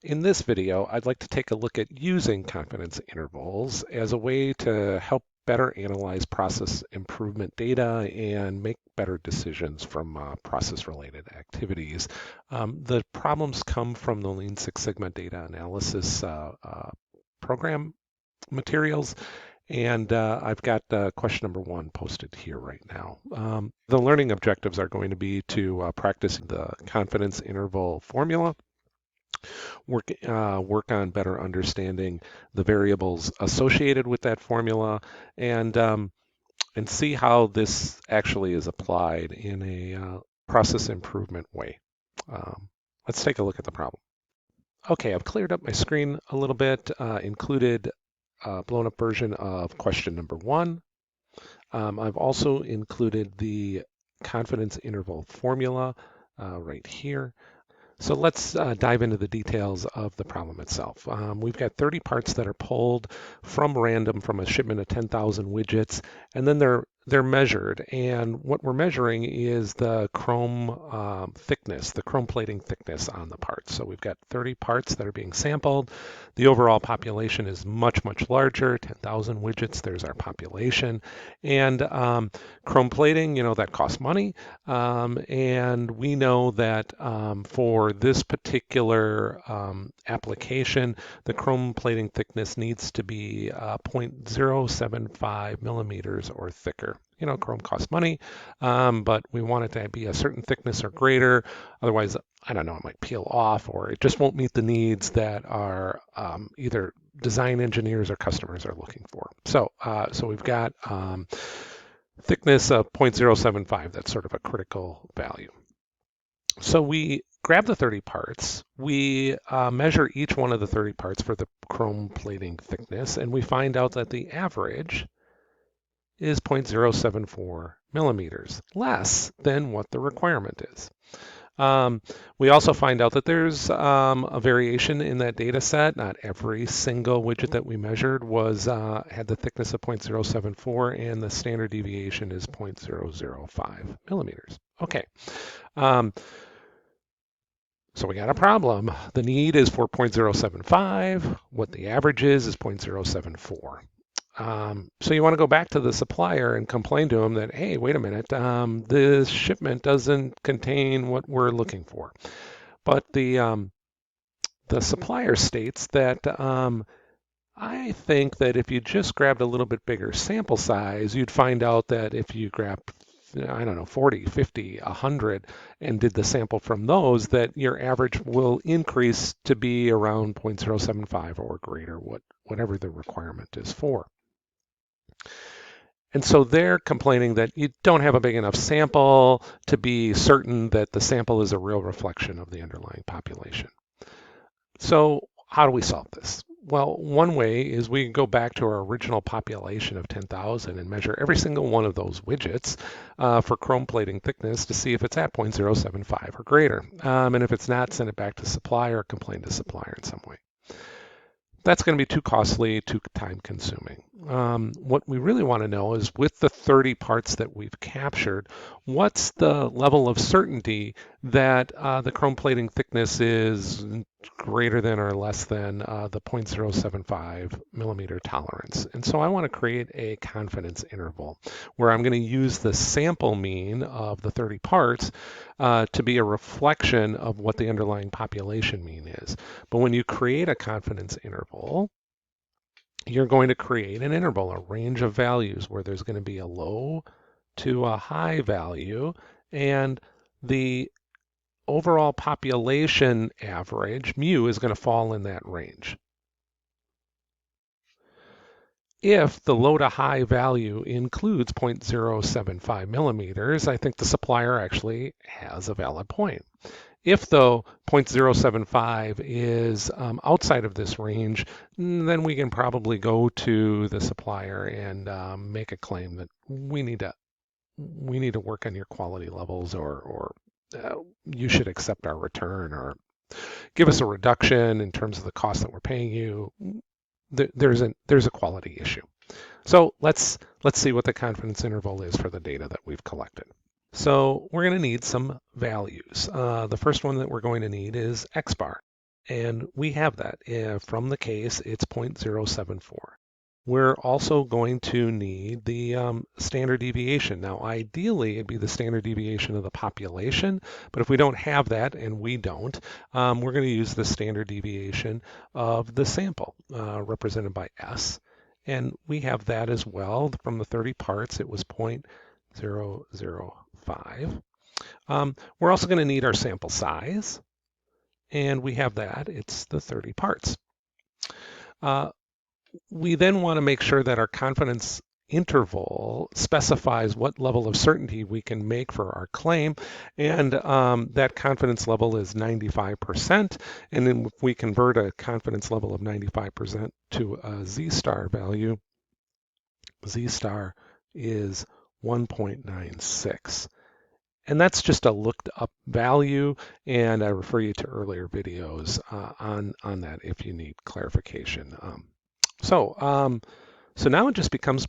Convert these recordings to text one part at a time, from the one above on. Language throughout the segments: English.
In this video, I'd like to take a look at using confidence intervals as a way to help better analyze process improvement data and make better decisions from process-related activities. The problems come from the Lean Six Sigma data analysis program materials, and I've got question number 1 posted here right now. The learning objectives are going to be to practice the confidence interval formula, work on better understanding the variables associated with that formula, and see how this actually is applied in a process improvement way. Let's take a look at the problem. Okay, I've cleared up my screen a little bit, included a blown up version of question number 1. I've also included the confidence interval formula right here. So let's dive into the details of the problem itself. We've got 30 parts that are pulled from random from a shipment of 10,000 widgets, and then they're measured. And what we're measuring is the chrome thickness, the chrome plating thickness on the parts. So we've got 30 parts that are being sampled. The overall population is much, much larger, 10,000 widgets, there's our population. And chrome plating, that costs money. And we know that for this particular application, the chrome plating thickness needs to be 0.075 millimeters or thicker. Chrome costs money, but we want it to be a certain thickness or greater. Otherwise, I don't know, it might peel off, or it just won't meet the needs that our either design engineers or customers are looking for. So we've got thickness of 0.075. That's sort of a critical value. So we grab the 30 parts, we measure each one of the 30 parts for the chrome plating thickness, and we find out that the average is 0.074 millimeters, less than what the requirement is. We also find out that there's a variation in that data set. Not every single widget that we measured had the thickness of 0.074, and the standard deviation is 0.005 millimeters. Okay. So we got a problem. The need is for 0.075. What the average is 0.074. So you want to go back to the supplier and complain to them that, hey, wait a minute, this shipment doesn't contain what we're looking for. But the supplier states that I think that if you just grabbed a little bit bigger sample size, you'd find out that if you grab, I don't know, 40, 50, 100, and did the sample from those, that your average will increase to be around 0.075 or greater, whatever the requirement is for. And so they're complaining that you don't have a big enough sample to be certain that the sample is a real reflection of the underlying population. So how do we solve this? Well, one way is we can go back to our original population of 10,000 and measure every single one of those widgets for chrome plating thickness to see if it's at 0.075 or greater. And if it's not, send it back to supplier or complain to supplier in some way. That's going to be too costly, too time consuming. What we really want to know is, with the 30 parts that we've captured, what's the level of certainty that the chrome plating thickness is greater than or less than the 0.075 millimeter tolerance. And so I want to create a confidence interval where I'm going to use the sample mean of the 30 parts to be a reflection of what the underlying population mean is. But when you create a confidence interval, you're going to create an interval, a range of values where there's going to be a low to a high value, and the overall population average, mu, is going to fall in that range. If the low to high value includes 0.075 millimeters, I think the supplier actually has a valid point. If, though, 0.075 is outside of this range, then we can probably go to the supplier and make a claim that we need to work on your quality levels, or you should accept our return, or give us a reduction in terms of the cost that we're paying you. There's a quality issue. So let's see what the confidence interval is for the data that we've collected. So we're going to need some values. The first one that we're going to need is X bar. And we have that. From the case, it's 0.074. We're also going to need the standard deviation. Now, ideally, it'd be the standard deviation of the population, but if we don't have that, and we don't, we're going to use the standard deviation of the sample, represented by S. And we have that as well. From the 30 parts, it was 0.005. We're also going to need our sample size, and we have that. It's the 30 parts. We then want to make sure that our confidence interval specifies what level of certainty we can make for our claim, and that confidence level is 95%. And then if we convert a confidence level of 95% to a z-star value, z-star is 1.96. And that's just a looked up value, and I refer you to earlier videos on that if you need clarification. So now it just becomes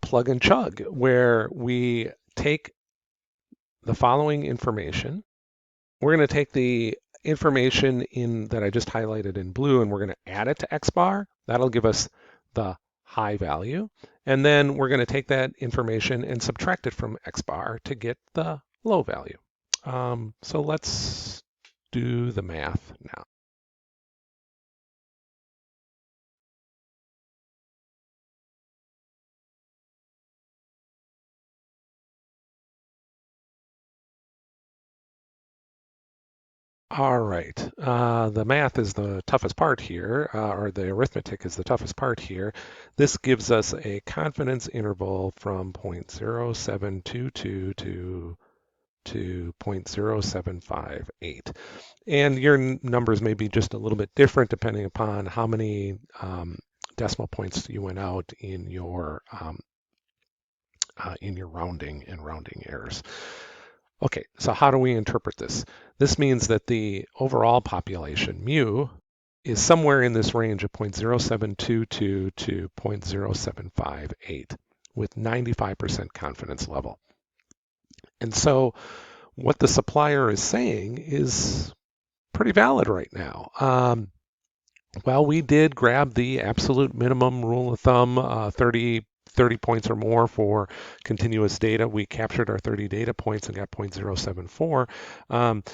plug and chug, where we take the following information. We're going to take the information that I just highlighted in blue, and we're going to add it to XBAR. That'll give us the high value. And then we're going to take that information and subtract it from XBAR to get the low value. So let's do the math now. All right, the math is the toughest part here, or the arithmetic is the toughest part here. This gives us a confidence interval from 0.0722 to 0.0758. And your numbers may be just a little bit different depending upon how many decimal points you went out in your rounding and rounding errors. Okay, so how do we interpret this? This means that the overall population, mu, is somewhere in this range of 0.0722 to 0.0758 with 95% confidence level. And so what the supplier is saying is pretty valid right now. Well, we did grab the absolute minimum rule of thumb, 30 points or more for continuous data. We captured our 30 data points and got 0.074.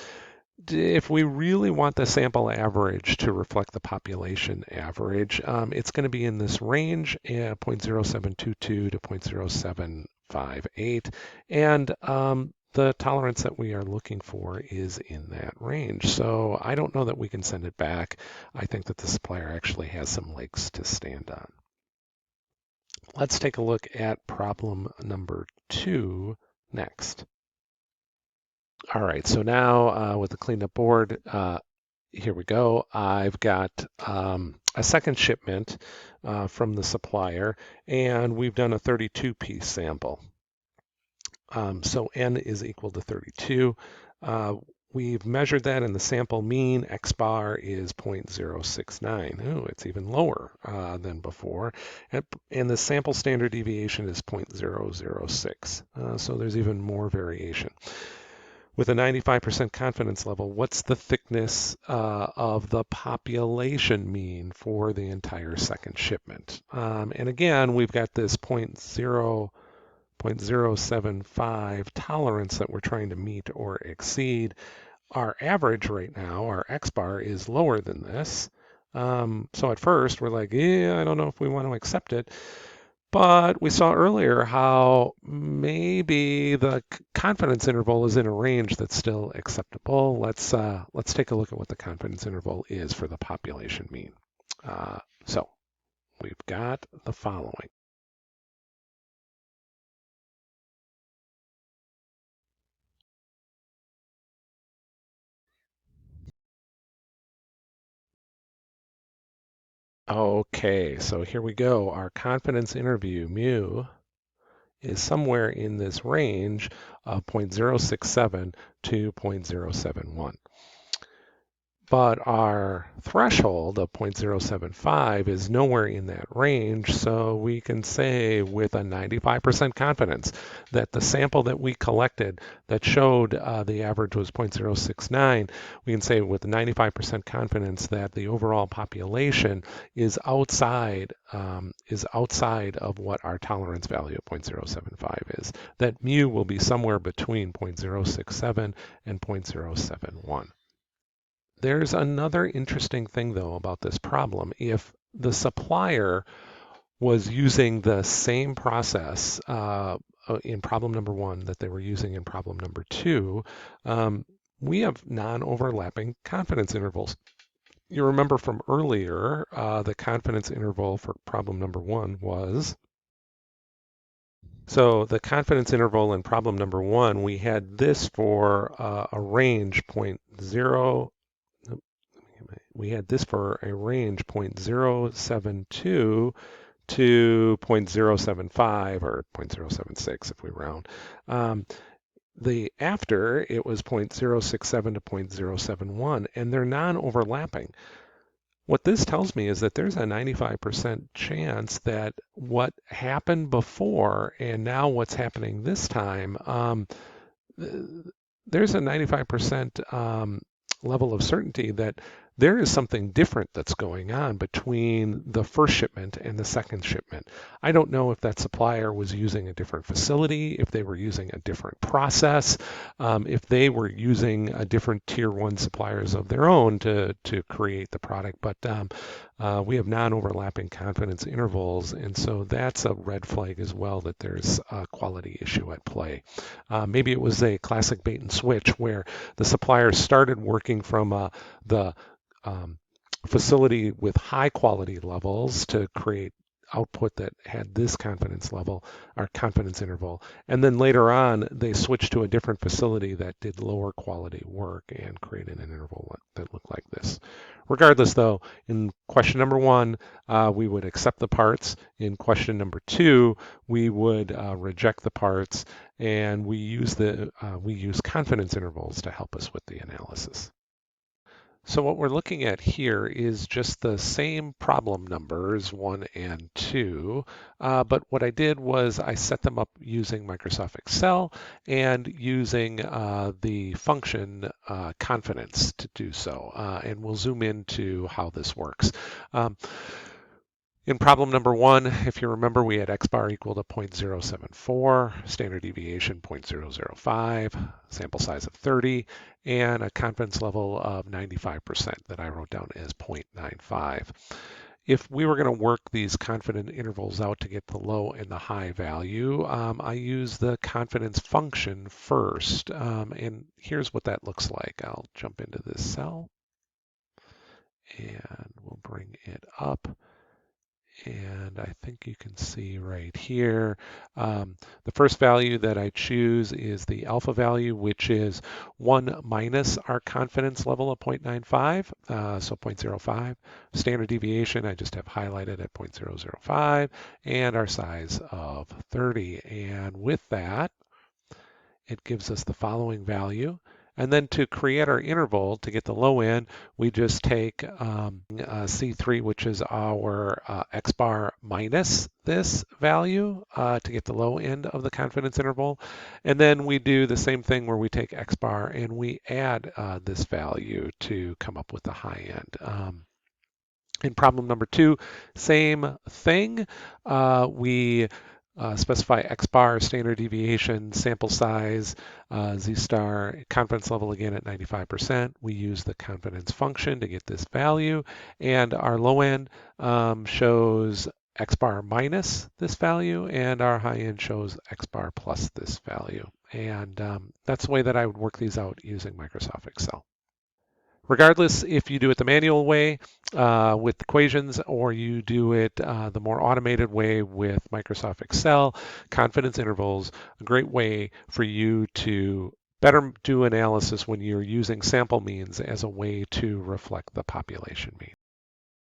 If we really want the sample average to reflect the population average, it's going to be in this range, 0.0722 to 0.0758. And the tolerance that we are looking for is in that range. So I don't know that we can send it back. I think that the supplier actually has some legs to stand on. Let's take a look at problem number 2 next. All right, so now with the cleaned up board, here we go. I've got a second shipment from the supplier, and we've done a 32-piece sample. So n is equal to 32. We've measured that, and the sample mean X bar is 0.069. Oh, it's even lower than before. And the sample standard deviation is 0.006. So there's even more variation. With a 95% confidence level, what's the thickness of the population mean for the entire second shipment? And again, we've got this 0.075 tolerance that we're trying to meet or exceed. Our average right now, our X bar, is lower than this. So at first we're like, I don't know if we want to accept it. But we saw earlier how maybe the confidence interval is in a range that's still acceptable. Let's take a look at what the confidence interval is for the population mean. So we've got the following. Okay, so here we go. Our confidence interval, mu, is somewhere in this range of 0.067 to 0.071. But our threshold of 0.075 is nowhere in that range, so we can say with a 95% confidence that the sample that we collected that showed the average was 0.069, we can say with 95% confidence that the overall population is outside of what our tolerance value of 0.075 is. That mu will be somewhere between 0.067 and 0.071. There's another interesting thing, though, about this problem. If the supplier was using the same process in problem number one that they were using in problem number two, we have non-overlapping confidence intervals. You remember from earlier, the confidence interval for problem number one was. So the confidence interval in problem number one, we had this for a range 0.0. We had this for a range 0.072 to 0.075 or 0.076 if we round. The after, it was 0.067 to 0.071, and they're non-overlapping. What this tells me is that there's a 95% chance that what happened before and now what's happening this time, there's a 95% level of certainty that there is something different that's going on between the first shipment and the second shipment. I don't know if that supplier was using a different facility, if they were using a different process, if they were using a different tier one suppliers of their own to create the product. But we have non-overlapping confidence intervals, and so that's a red flag as well that there's a quality issue at play. Maybe it was a classic bait and switch where the supplier started working from the facility with high quality levels to create output that had this confidence level or confidence interval. And then later on, they switched to a different facility that did lower quality work and created an interval that looked like this. Regardless, though, in question number one, we would accept the parts. In question number two, we would reject the parts, and we use confidence intervals to help us with the analysis. So what we're looking at here is just the same problem numbers, 1 and 2, but what I did was I set them up using Microsoft Excel and using the function confidence to do so. And we'll zoom into how this works. In problem number one, if you remember, we had x bar equal to 0.074, standard deviation 0.005, sample size of 30, and a confidence level of 95% that I wrote down as 0.95. If we were going to work these confidence intervals out to get the low and the high value, I use the confidence function first. And here's what that looks like. I'll jump into this cell, and we'll bring it up. And I think you can see right here, the first value that I choose is the alpha value, which is 1 minus our confidence level of 0.95, so 0.05. Standard deviation, I just have highlighted at 0.005, and our size of 30. And with that, it gives us the following value. And then to create our interval, to get the low end, we just take C3, which is our x bar minus this value to get the low end of the confidence interval. And then we do the same thing where we take x bar and we add this value to come up with the high end. In problem number two, same thing. We specify x bar, standard deviation, sample size, z star, confidence level again at 95%. We use the confidence function to get this value, and our low end shows x bar minus this value, and our high end shows x bar plus this value. And that's the way that I would work these out using Microsoft Excel. Regardless, if you do it the manual way with equations or you do it the more automated way with Microsoft Excel, confidence intervals, a great way for you to better do analysis when you're using sample means as a way to reflect the population mean.